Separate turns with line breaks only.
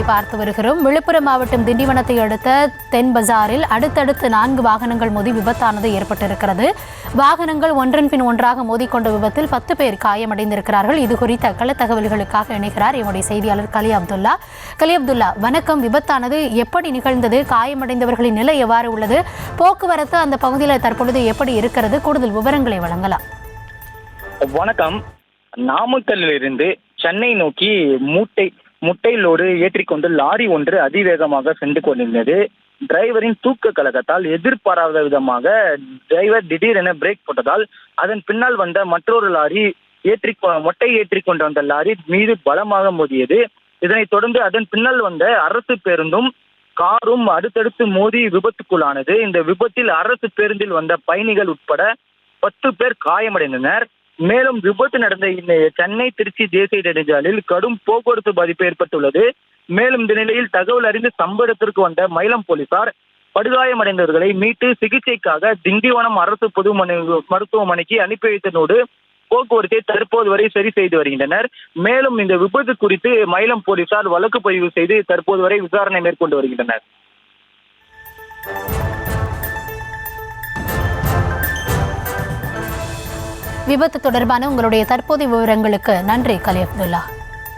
பார்த்து வருகிறோம். விழுப்புரம் மாவட்டம் திண்டிவனத்தை அடுத்த தென் பஜாரில் அடுத்தடுத்து 4 வாகனங்கள் மோதி விபத்தானது ஏற்பட்டிருக்கிறது. வாகனங்கள் ஒன்றன் பின் ஒன்றாக மோதிக்கொண்ட விபத்தில் 10 பேர் காயமடைந்திருக்கிறார்கள். இது குறித்த கள தகவல்களுக்காக இணைகிறார் எங்களுடைய செய்தியாளர் கலி அப்துல்லா. கலி அப்துல்லா, வணக்கம். விபத்தானது எப்படி நிகழ்ந்தது? காயமடைந்தவர்களின் நிலை எவ்வாறு உள்ளது? போக்குவரத்து அந்த பகுதியில் தற்பொழுது எப்படி இருக்கிறது? கூடுதல் விவரங்களை வழங்கலாம்.
வணக்கம். நாமக்கல்லிலிருந்து சென்னை நோக்கி முட்டை லோடு ஏற்றிக்கொண்டு லாரி ஒன்று அதிவேகமாக சென்று கொண்டிருந்தது. டிரைவரின் தூக்க கலக்கத்தால் எதிர்பாராத விதமாக டிரைவர் திடீரென பிரேக் போட்டதால் அதன் பின்னால் வந்த மற்றொரு லாரி மொட்டை ஏற்றிக்கொண்டு வந்த லாரி மீது பலமாக மோதியது. இதனைத் தொடர்ந்து அதன் பின்னால் வந்த அரசு பேருந்தும் காரும் அடுத்தடுத்து மோதி விபத்துக்குள்ளானது. இந்த விபத்தில் அரசு பேருந்தில் வந்த பயணிகள் உட்பட 10 பேர் காயமடைந்தனர். மேலும் விபத்து நடந்த இந்த சென்னை திருச்சி தேசிய நெடுஞ்சாலையில் கடும் போக்குவரத்து பாதிப்பு ஏற்பட்டுள்ளது. மேலும் இந்த நிலையில் தகவல் அறிந்து சம்பவ இடத்திற்கு வந்த மயிலம் போலீசார் படுகாயமடைந்தவர்களை மீட்டு சிகிச்சைக்காக திண்டிவனம் அரசு பொது மருத்துவமனைக்கு அனுப்பி வைத்ததோடு போக்குவரத்தை தற்போது வரை சரி செய்து வருகின்றனர். மேலும் இந்த விபத்து குறித்து மயிலம் போலீசார் வழக்கு பதிவு செய்து தற்போது வரை விசாரணை மேற்கொண்டு வருகின்றனர்.
விபத்து தொடர்பான உங்களுடைய தற்போதைய விவரங்களுக்கு நன்றி கலி அப்துல்லா.